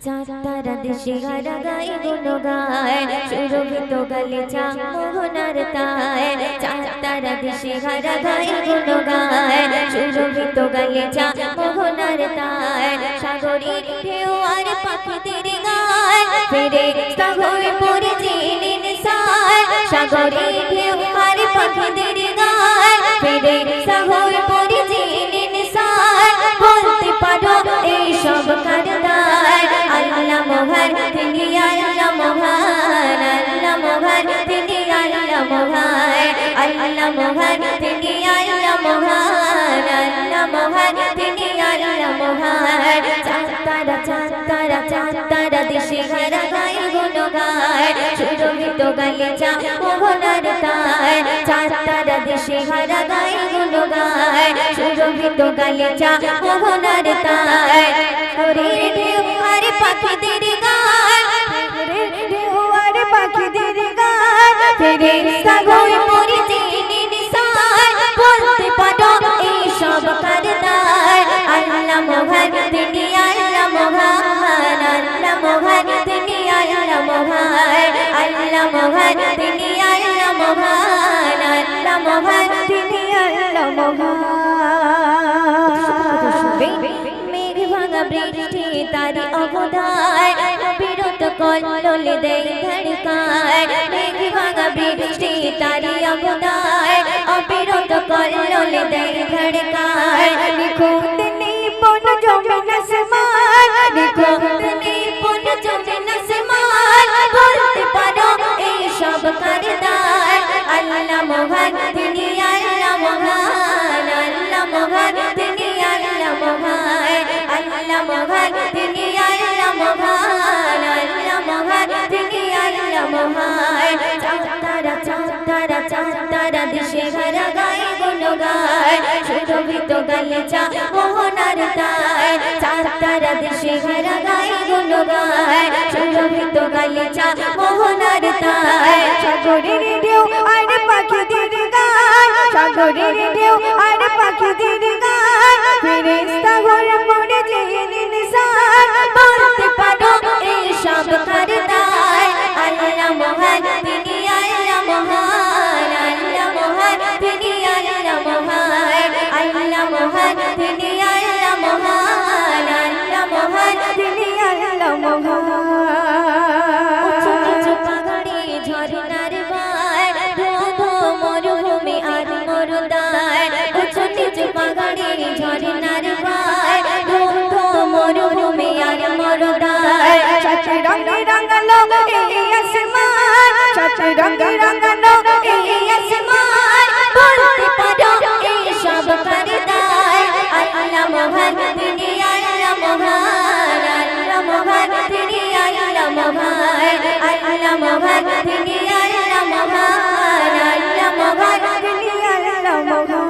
চাঁদারা দেশে হারা গায়ে গুণগায় সুরভিত গালিচা মোহনার তায় চাঁদারা দেশে হারা গায়ে গুণগায় সুরভিত গালিচা মোহনার তায় সাগরের ঢেউ আর পাখিদের গায় ফিরে সাগর পরে জেনে নিসায় সাগরের ঢেউ আর পাখিদের গায় ফিরে সাগর পরে জেনে নিসায় বলতে পারো এই সব কারদায় আল্লাহ মহান তিনি আল্লাহ মহান আল্লাহ মহান তিনি আল্লাহ মহান আল্লাহ মহান তিনি আল্লাহ মহান আল্লাহ মহান তিনি আল্লাহ মহান চাঁদারা চাঁদারা চাঁদারা দেশে হারা গায়ে গুণগায় সুরভিত গালিচা মোহনার তায় চাঁদারা দেশে হারা গায়ে গুণগায় সুরভিত গালিচা মোহনার তায় ওরে ঢেউ আর পাখিদের গায় ঢেউ আর পাখিদের গায় ফিরে সাগর পরে জেনে নিসায় বলতে পারো এই সব কারদায় আল্লাহ মহান তিনি আল্লাহ মহান আল্লাহ মহান তিনি আল্লাহ মহান আল্লাহ মহান তিনি আল্লাহ মহান আল্লাহ মহান তিনি আল্লাহ মহান ভাঙা বৃষ্টি তারি অবদায় বিরত কল্লোলে দেয় ধড়কায় মেঘ ভাঙা বৃষ্টি তারি অবদায় অবিরত কল্লোলে দেয় ধড়কায় নিখুঁত নিপুণ জমিন আসমান নিখুঁত নিপুণ জমিন আসমান বলতে পারো এই সব কারদায় আল্লাহ মহান তিনি আল্লাহ মহান আল্লাহ মহান তিনি আল্লাহ মহান আল্লাহ মহান তিনি আল্লাহ মহান আল্লাহ মহান তিনি আল্লাহ মহান চাঁদারা চাঁদারা চাঁদারা দেশে হারা গায়ে গুণগায় সুরভিত গালিচা মোহনার তায় চাঁদারা দেশে হারা গায়ে গুণগায় সুরভিত গালিচা মোহনার তায় সাগরের ঢেউ আর পাখিদের গায় সাগরের ঢেউ আর পাখিদের গায় ফেরেশতা ঘরে পড়ে জেনে নিসায় বলতে পারো এই সব কারদায় আল্লাহ মহান তিনি আল্লাহ মহান আল্লাহ মহান তিনি আল্লাহ মহান আল্লাহ মহান তিনি আল্লাহ মহান আল্লাহ মহান তিনি আল্লাহ মহান উঁচু নিচু পাহাড়ে ঝরনার বায় ধো ধো মরুভূমি আর মরুদায় উঁচু নিচু পাহাড়ে ঝরনার বায় ধো ধো মরুভূমি আর মরুদায় সাত রঙে রাঙানো এই আসমান সাত রঙে রাঙানো এই আসমান বলতে পারো এই সব কারদায় আল্লাহ মহান তিনি আল্লাহ মহান আল্লাহ মহান তিনি আল্লাহ মহান আল্লাহ মহান তিনি আল্লাহ মহান আল্লাহ মহান তিনি আল্লাহ মহান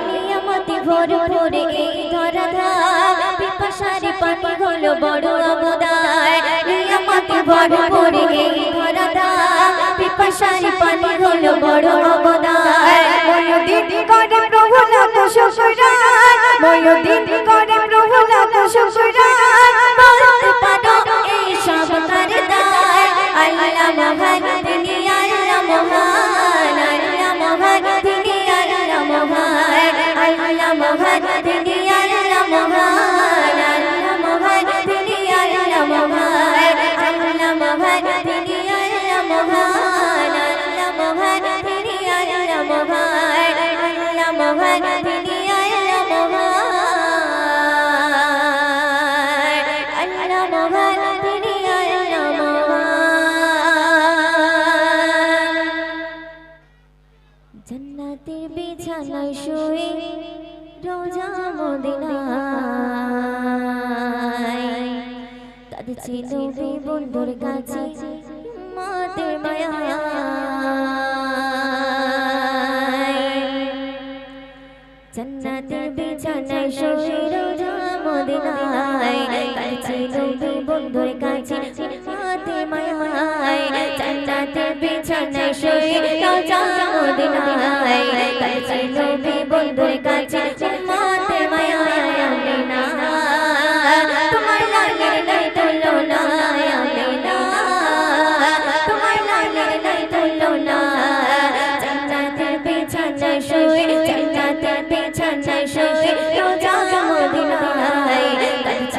নিয়ামতে ভরপুর এই ধরাধাম পিপাসারে পানি হলো বড় অবদায় নিয়ামতে ভরপুর এই ধরাধাম পিপাসারে পানি হলো বড় অবদায় ময়ূরদিন করে প্রভু লাখ শুকরান ময়ূরদিন করে প্রভু লাখ শুকরান বলতে পারো এই সব কারদায় আল্লাহ মহান তিনি আল্লাহ মহান আল্লাহ মহান তিনি আল্লাহ মহান আল্লাহ মহান তিনি আল্লাহ মহান আল্লাহ মহান তিনি আল্লাহ মহান আল্লাহ মহান তিনি আল্লাহ মহান আল্লাহ মহান তিনি আল্লাহ মহান আল্লাহ মহান তিনি আল্লাহ মহান আল্লাহ মহান তিনি আল্লাহ মহান জান্নাতের বিছানায় শুয়ে রোজা মদিনায় কাঁদছে নবী বন্ধুর কাছে মাতের মায়ায় জান্নাতের বিছানায় শুয়ে রোজা মদিনায় কাঁদছে নবী বন্ধুর কাছে মাতের মায়ায় জান্নাতের বিছানায় শুয়ে রোজা মদিনায় কাঁদছে নবী বন্ধুর কাছে মাতের মায়ায় আমিনা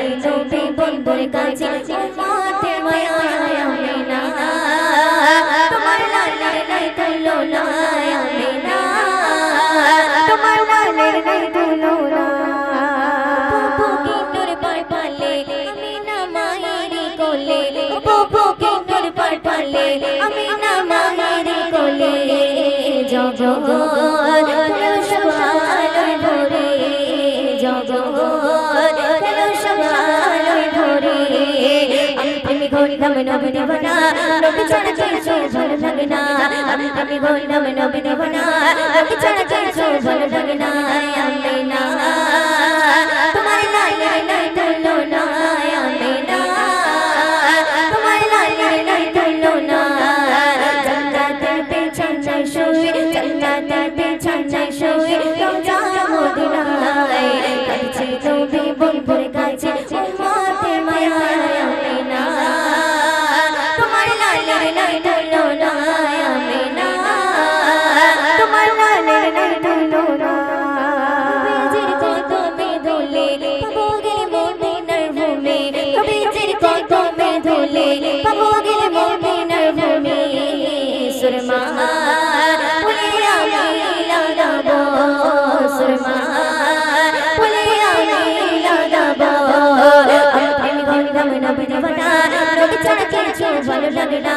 কাছে নবী বন্ধুর কাছে উম্মতের মায়া আমিনা তোমার লালের নাই তুলনা আমিনা তোমার লালের নাই তুলনা বুবুকিনুর পালে আমিনা মায়ের কোলে বুবুকিনুর পালে আমিনা মায়ের কোলে জগৎ সবাই ধরে জগৎ সবাই ধরে আমি গইলাম নবী দেবনা নবী ছাড়া কিছু ভালো লাগে না আমি গইলাম নবী দেবনা নবী ছাড়া কিছু ভালো লাগে না আমিনা তোমার লালের নাই তুলনা আমিনা তোমার লালের নাই তুলনা জান্নাতের বিছানায় শুয়ে জান্নাতের বিছানায় শুয়ে রোজা মদিনায় কাছে নবী বন্ধুর কাছে উম্মতের মায়া আমিনা তোমার লালের নাই তুলনা আমিনা তোমার লালের নাই তুলনা নবীজির কদমে ধুলে পাবো গেলে মদিনার ভূমি নবীজির কদমে ধুলে পাবো গেলে মদিনার ভূমি সুরমা বলে আমি লাগাবো সুরমা বলে আমি লাগাবো আমি গইলাম নবী দেবনা নবী ছাড়া কিছু ভালো লাগে না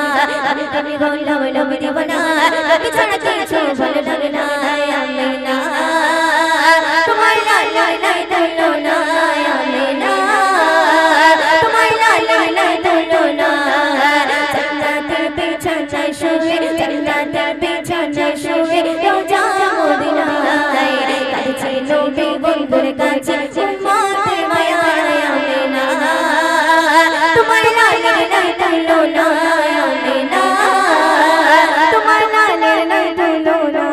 আমি গইলাম নবী দেবনা নবী ছাড়া কিছু ভালো লাগে না আমিনা তোমার লালের নাই তুলনা আমিনা তোমার লালের নাই তুলনা জান্নাতের বিছানায় শুয়ে জান্নাতের বিছানায় শুয়ে রোজা মদিনায় কাছে নবী বন্ধুর কাছে উম্মতের মায়া আমিনা তোমার লালের নাই তুলনা আমিনা তোমার লালের নাই তুলনা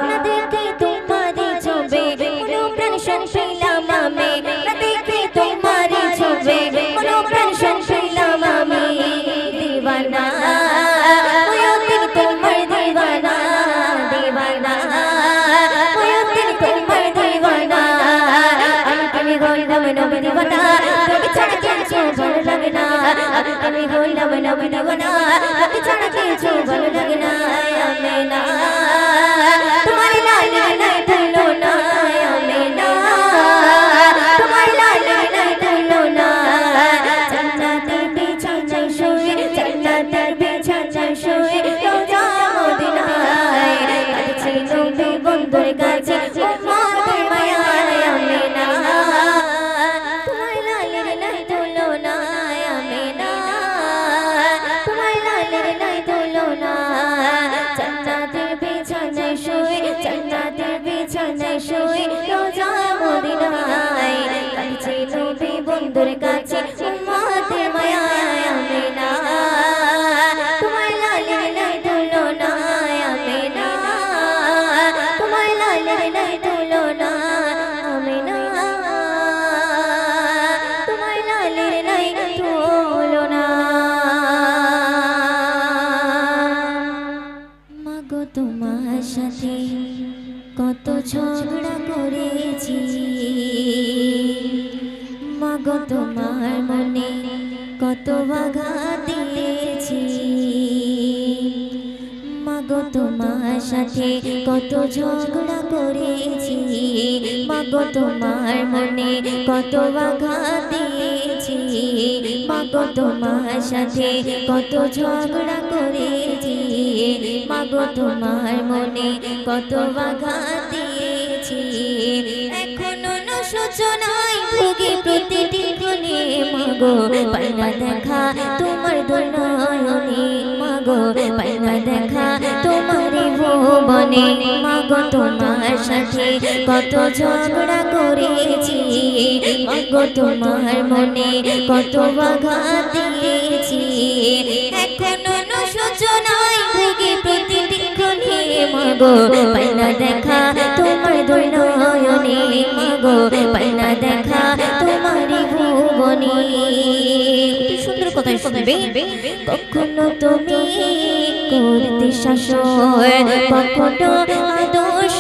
না দেখে তোমারি ছবি মনো প্রাণ শুনছিলাম আমি না দেখে তোমারি ছবি মনো প্রাণ শুনছিলাম আমি দিওয়ানা ওয়তিন তোমার দিওয়ানা দিওয়ানা ওয়তিন তোমার দিওয়ানা আমি গইলাম নবী দিওয়ানা নবী ছাড়া কিছু ভালো লাগে না আমি গইলাম নবী দিওয়ানা নবী ছাড়া কিছু ভালো লাগে না আমিনা তোমার লালের নাই তুলনা আমিনা তোমার লালের নাই তুলনা জান্নাতের বিছানায় শুয়ে জান্নাতের বিছানায় শুয়ে রোজা মদিনায় কাছে নবী বন্ধুর কাছে উম্মতের মায়া আমিনা তোমার লালের নাই তুলনা আমিনা তোমার লালের নাই তুলনা জান্নাতের বিছানায় শুয়ে জান্নাতের বিছানায় শুয়ে রোজা মদিনায় কাছে নবী বন্ধুর কাছে উম্মতের মায়া আমিনা তোমার লালের নাই তুলনা আমিনা তোমার লালের নাই তুলনা আমিনা তোমার লালের নাই তুলনা মাগো তোমার সাথে কত ঝগড়া করেছি মাগো তোমার মনে কত আঘাত দিয়েছি মাগো তোমার সাথে কত ঝগড়া করেছি মাগো তোমার মনে কত আঘাত দিয়েছি মাগো তোমার সাথে কত ঝগড়া করেছি মাগো তোমার মনে কত আঘাত দিয়েছি এখনো না সূচনায় ভোগে প্রতিটি ক্ষণে মাগো পাইনা দেখা তোমার দুই নয়নে মাগো পাইনা দেখা তোমার ভুবনে মাগো তোমার সাথে কত ঝগড়া করেছি মাগো তোমার মনে কত আঘাত দিয়েছি এখনো না সূচনায় ভোগে প্রতিটি ক্ষণে মাগো পাইনা দেখা তোমার দুই নয়নে মাগো পাইনা দেখা তোমার ভুবনে সুন্দর কথা শুনবে কখনো তুমি করতে শাসন কখনো আদর্শ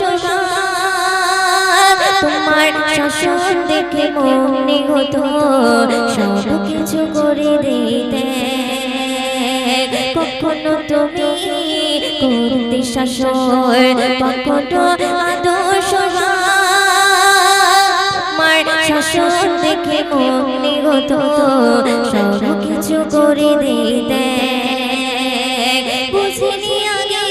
তোমার শাসন দেখে মনে হতো সব কিছু করে দিতে কখনো তুমি করতে শাসন কখনো আদর্শ তোমার শাসন দেখে মনে হতো সব কিছু করে দিতে বুঝিনি আগে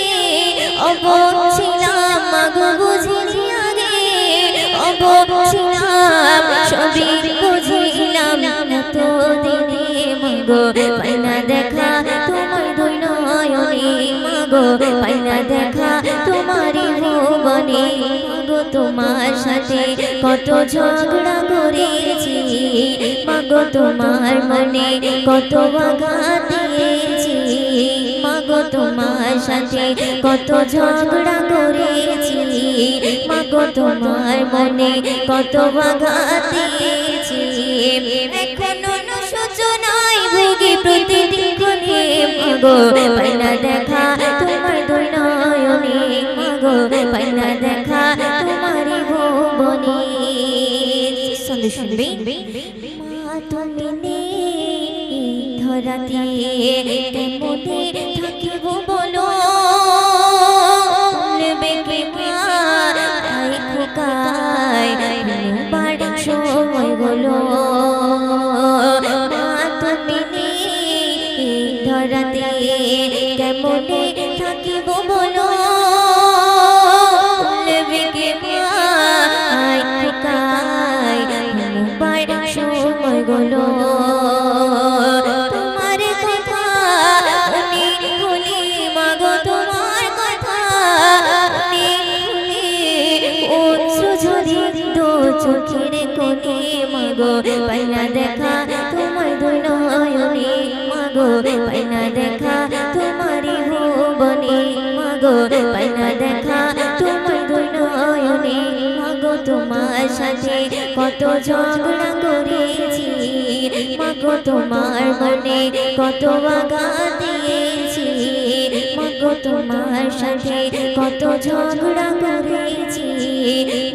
অবক ছিলাম মাগো বুঝিনি আগে অবক ছিলাম সবই বুঝিলাম তো দিনে মাগো পাইনা দেখা তোমার দুই নয়নে মাগো পাইনা দেখা তোমারই ভুবনে মাগো তোমার সাথে কত ঝগড়া করেছি মাগো তোমার মনে কত আঘাত দিয়েছি মাগো তোমার সাথে কত ঝগড়া করেছি মাগো তোমার মনে কত আঘাত দিয়েছি এখনো সূচনায় ভোগী প্রতিদিন ক্ষণে মাগো পাইনা দেখা তোমার দুই নয়নে মাগো পাইনা দেখা তোমারই ভুবনে সন্দেশ শুনবে মা তুমি নেই ধরাতে কেমনে থাকিব বলো নেবে কে মা আই খোকায় বার সময় বলো মা তুমি নেই ধরাতে কেমনে থাকিব বলো নেবে কে মা আই খোকায় বার সময় বলো তোমার কথা উনি ভুলি মাগো তোমার কথা উনি ভুলি অশ্রু ঝরি দো চোখের কোণে মাগো পাইনা দেখা তোমার দুই নয়নে মাগো পাইনা দেখা তোমারই ভুবনে মাগো পাইনা দেখা তোমার দুই নয়নে মাগো তোমার সাথে কত ঝগড়া করেছি মাগো তোমার মনে কত আঘাত দিয়েছি মাগো তোমার সাথে কত ঝগড়া করেছি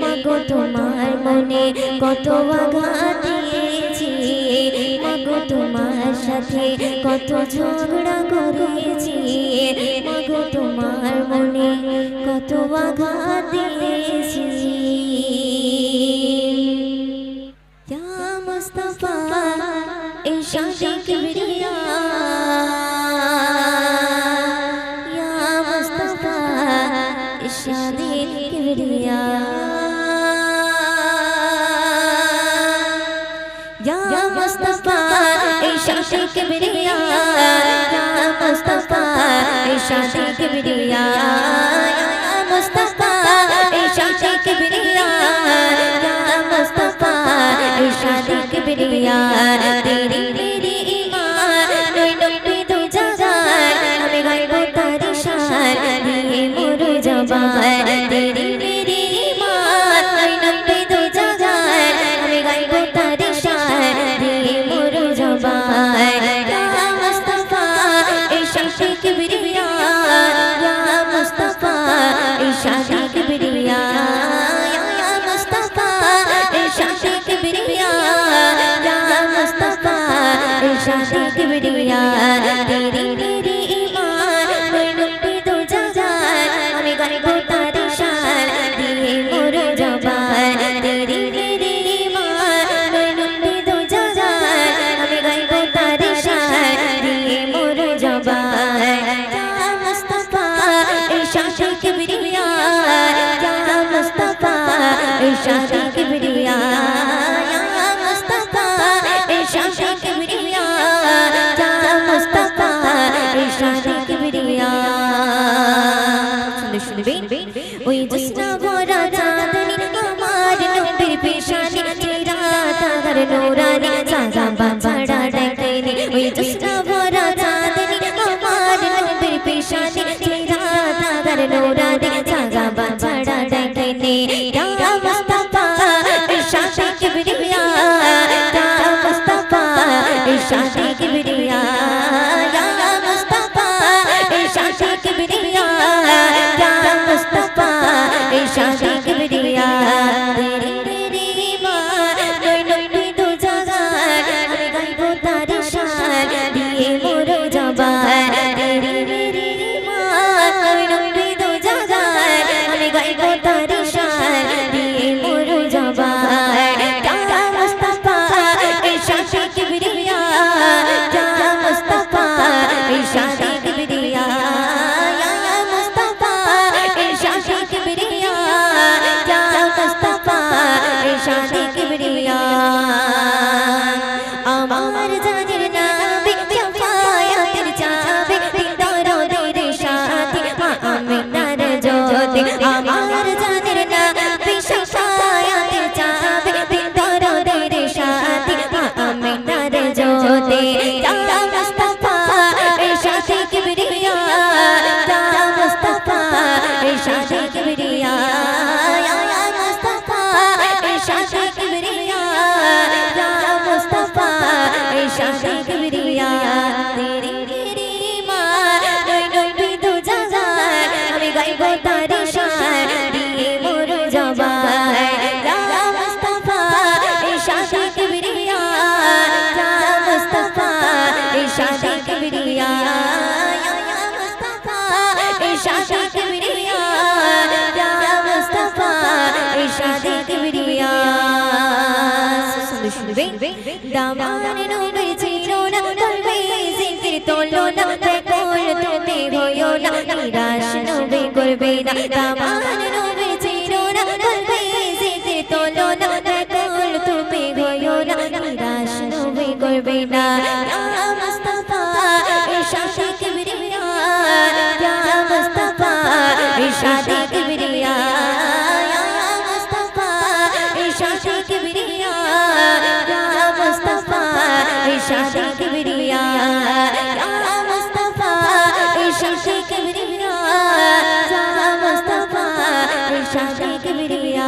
মাগো তোমার মনে কত আঘাত দিয়েছি মাগো তোমার সাথে কত ঝগড়া করেছি মাগো তোমার মনে কত আঘাত দিয়েছি ইয়া মুস্তাফা ইরশাদে কিবরিয়া ইয়া মুস্তাফা ইরশাদে কিবরিয়া ইয়া মুস্তাফা ইরশাদে কিবরিয়া ইয়া মুস্তাফা ইরশাদে কিবরিয়া ইয়া মুস্তাফা ইরশাদে কিবরিয়া ইয়া মুস্তাফা इरशादे किबरिया तेरी मेरी ईमान नोई नोई दो जहान हमें गायबो तारी शान ये मोर जबान तेरी मेरी ईमान नोई नोई दो जहान हमें गायबो तारी शान ये मोर जबान या मुस्तफा इरशादे किबरिया या मुस्तफा इरशादे किबरिया या मुस्तफा इरशादे किबरिया या मुस्तफा इरशादे किबरिया तेरी मेरी ईमान नोई नोई दो जहान हमें गायबो तारी शान दिए मोर जबान तेरी मेरी ईमान नोई नोई दो जहान हमें गायबो तारी शान दिए मोर जबान या मुस्तफा इरशादे किबरिया या मुस्तफा इरशादे किबरिया या मुस्तफा इरशादे किबरिया या मुस्तफा इरशादे किबरिया শুনবে ওই জোসনা ভরা চাঁদনি আমার নবীর পেশানি চেরা তার নূরানি সাজা বাছড়া দেখেনি ওই জোসনা ভরা চাঁদনি আমার নবীর পেশানি চেরা তার নূরানি সাজা বাছড়া দেখেনি ইয়া মুস্তাফা ইরশাদে কিবরিয়া ইয়া মুস্তাফা ইরশাদে কিবরিয়া ইয়া মুস্তাফা ইরশাদে কিবরিয়া ইয়া मुस्तफा इरशादे किबरिया तेरी या मुस्तफा इरशाद किबरिया या मुस्तफा इरशाद किबरिया या मुस्तफा इरशाद किबरिया या मुस्तफा इरशाद किबरिया तेरी तेरी मां नई नई दो जान हमें गाइबो तारी शान दिए मोर जबान या मुस्तफा इरशाद किबरिया या मुस्तफा इरशाद किबरिया या मुस्तफा इरशाद किबरिया या मुस्तफा इरशाद किबरिया दामान नूर जीरो न तलवे जिक्र तोलो न बेकोर तुमे होयो न निराश नबे करबे न दामान नूर जीरो न तलवे जिक्र तोलो न बेकोर तुमे होयो न निराश नबे करबे न या मुस्तफा इरशाद किबरिया या मुस्तफा इरशाद किबरिया या मुस्तफा इरशाद किबरिया या मुस्तफा इरशाद किबरिया या मुस्तफा इरशाद किबरिया या मुस्तफा इरशाद किबरिया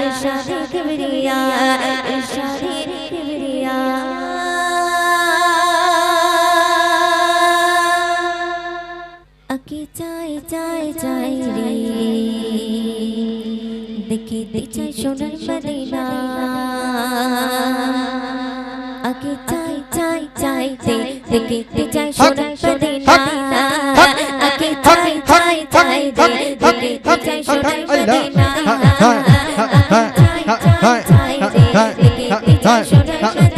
इरशाद किबरिया इरशाद किबरिया अकी चाय चाय चाय रे देखिते चाय सोनार मदीना आके चाय चाय चाय दे देखिते चाय सोनार मदीना आके चाय चाय चाय दे देखिते चाय सोनार मदीना आके चाय चाय चाय दे देखिते चाय सोनार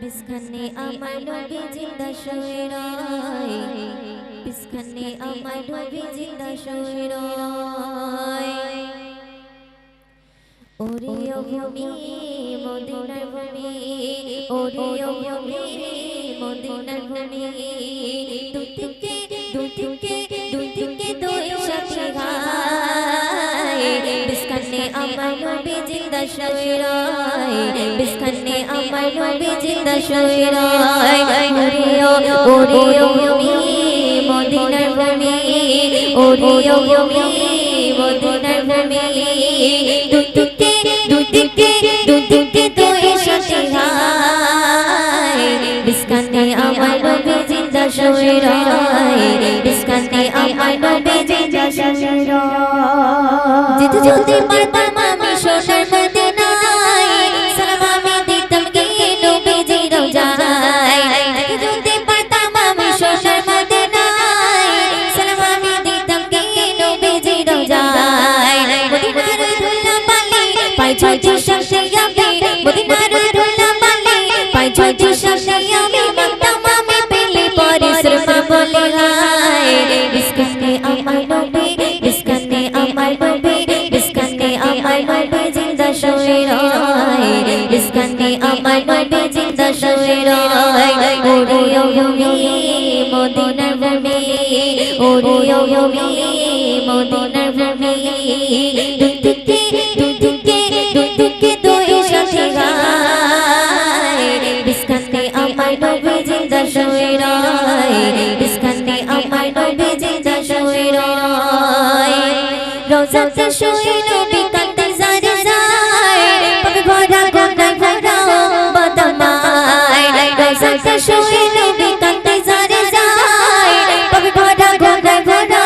बिस्खने আমার নবী জিন্দা শুয়ে রয় बिस्खने আমার নবী জিন্দা শুয়ে রয় ওরে ও ভূমি মদিনার ভূমি ওরে ও ভূমি মদিনার ভূমি দুই থেকে নবী জিন্দা শুয়ে রয় বিস্কানে আমার নবী জিন্দা শুয়ে রয় ওরে ওমি মদিনার ভূমি ওরে ওমি মদিনার ভূমি দুদিকে দুই সাথে হায় বিস্কানে আমার নবী জিন্দা শুয়ে রয় বিস্কানে আমার নবী জিন্দা শুয়ে রয় যেতে যেতে পারতাম আমি সোনার মদিনায় সালাম আমি দিতাম গিয়ে নবীজি রওজায় যেতে যেতে পারতাম আমি সোনার মদিনায় সালাম আমি দিতাম গিয়ে নবীজি রওজায় মদিনার ধুলা পানি পাই ছয় শামসে আমি মদিনার ধুলা পানি পাই ছয় শামসে আমি মাতাম আমি পেলে পরিশ্রম বলে হায় বিস্কানে আমার নবী বিস্কানে আমার নবী বিস্কানে আমার নবী জিন্দা শুয়ে রয় বিস্কানে আমার নবী জিন্দা শুয়ে রয় ওরে ওমি মদিনার ভূমি ওরে ওমি মদিনার ভূমি দুদিকে দুই সাথে গায় বিস্কানে আমার নবী জিন্দা শুয়ে রয় বিস্কানে আমার নবী জিন্দা শুয়ে রয় রোজাতে শুয়ে নবী কাঁদতে জারে যায় পাবে ভরা গঙ্গায় ভরা বদমায় রোজাতে শুয়ে নবী কাঁদতে জারে যায় পাবে ভরা গঙ্গায় ভরা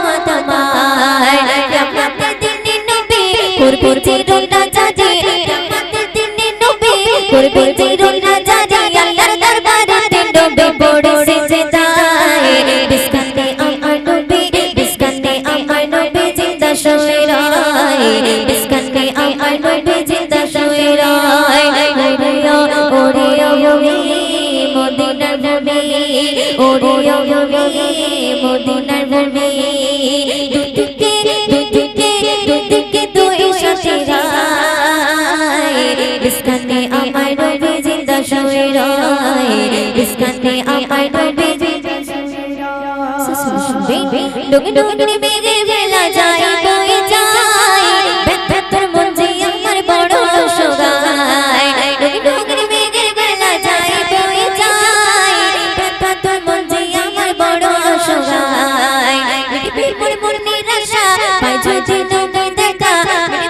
বদমায় কিয়ামতের দিনে নবী করবে চিরনা জারি কিয়ামতের দিনে নবী করবে চিরনা জারি আল্লাহর দরবারে নবী পড়ে সিজদায় বিস্কানে আমার নবী বিস্কানে আমার নবী জিন্দা শুয়ে রয় বিস্কানে আমার নবী জিন্দা শুয়ে রয় ওরে ওমি মদিনার ভূমি ওরে ওমি মদিনার ভূমি দুদিকে দুই সাথে গায় বিস্কানে আমার নবী জিন্দা শুয়ে রয় বিস্কানে আমার নবী জিন্দা শুয়ে রয় ডুগডুগি মেঘে ভেলা যায় বয়ে যায় ব্যথার মন যে আমার বড় সোগায় ডুগডুগি মেঘে ভেলা যায় বয়ে যায় ব্যথার মন যে আমার বড় সোগায় বিপুল মন নিরাশা পাই যদি নবী দেখা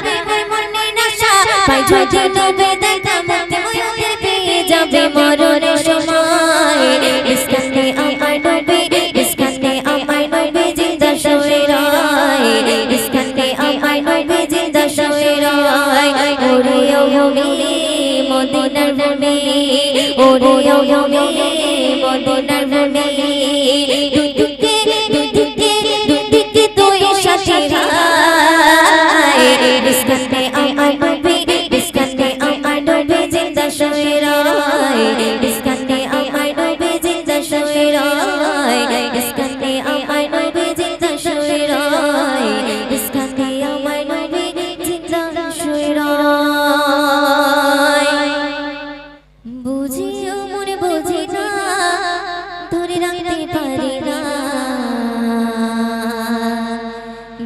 বিপুল মন নিরাশা পাই যদি নবী দেখা মতে মনে পেয়ে যাবে মরণের সময় বিস্কানে আমার নবী বিস্কানে আমার নবী জিন্দা শুয়ে রয় বিস্কানে আমার নবী জিন্দা শুয়ে রয় ওরে ওমি মদিনার ভূমি ওরে ওমি মদিনার ভূমি দুদিকে দুই সাথে গায় বিস্কানে আমার নবী বিস্কানে আমার নবী জিন্দা শুয়ে রয় বিস্কানে আমার নবী জিন্দা শুয়ে রয় বিস্কানে আমার নবী জিন্দা শুয়ে রয় বিস্কানে আমার নবী জিন্দা শুয়ে রয় বুঝিও মনে বুঝি না ধরে রাখতে পারি না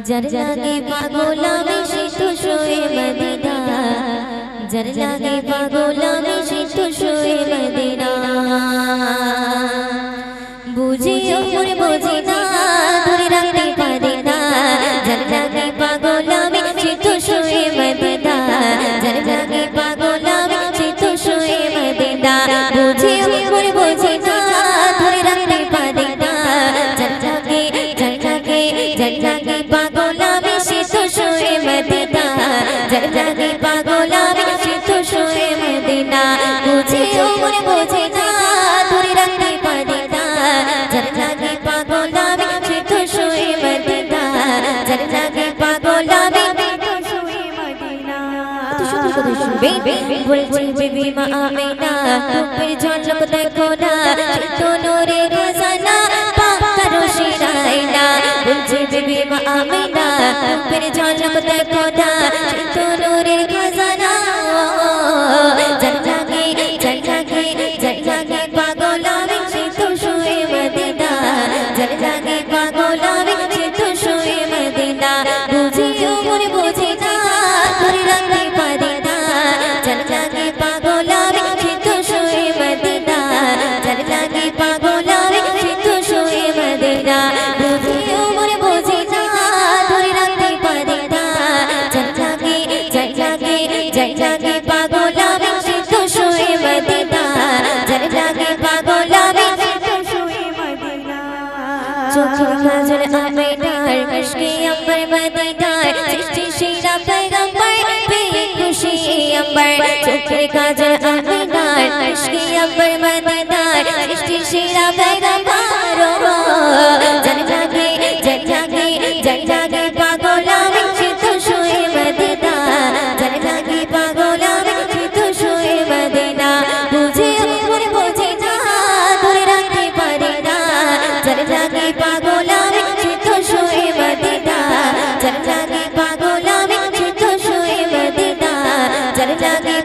যার লাগে পাগল আমি সে তো শুয়ে মদিনা যার লাগে পাগল আমি সে তো শুয়ে মদিনা বুঝিও মনে বুঝি না ধরে রাখতে পারি না যার লাগে পাগল আমি সে তো শুয়ে মদিনা যার লাগে পাগল আমি সে তো শুয়ে মদিনা বুঝিও মনে বুঝি না ধরে রাখতে পারি না যার লাগে পাগল আমি সে তো শুয়ে মদিনা যার লাগে পাগল আমি সে তো শুয়ে মদিনা বুঝিও মনে বুঝি না ধরে রাখতে পারি না যার লাগে পাগল আমি সে তো শুয়ে মদিনা যার লাগে পাগল আমি শুয়ে মদিনা বলছি বিবি মা আমিনা রূপের ঝলক দেখো না তো নূরে খজানা পাক রোশি রাইনা বলছি বিবি মা আমিনা রূপের ঝলক দেখো না তো নূরে খজানা যার লাগে পাগল আমি সে তো শুয়ে মদিনা যার লাগে পাগল আমি সে তো শুয়ে মদিনা বুঝিও মনে বুঝি না ধরে রাখতে মদিনা বুঝিও মনে বুঝি না ধরে রাখতে পারি না জল লাগে পাগল আমি সিদ্ধ শুয়ে মদিনা জল লাগে পাগল আমি সিদ্ধ শুয়ে মদিনা চোখের কাজল আমেনার মুশকি আম্বার মদিনার সৃষ্টি শিরা পয়গম্বর পেয়ে খুশি আম্বার চোখের কাজল আমেনার মুশকি আম্বার মদিনার সৃষ্টি শিরা পয়গম্বর জল লাগে পাগল আমি সিদ্ধ শুয়ে মদিনা জল লাগে পাগল আমি সিদ্ধ শুয়ে মদিনা বুঝে মনে বুঝে না ধরে রাখতে পারি না জল লাগে পাগল আমি সিদ্ধ শুয়ে মদিনা জল লাগে পাগল আমি সিদ্ধ শুয়ে মদিনা জল লাগে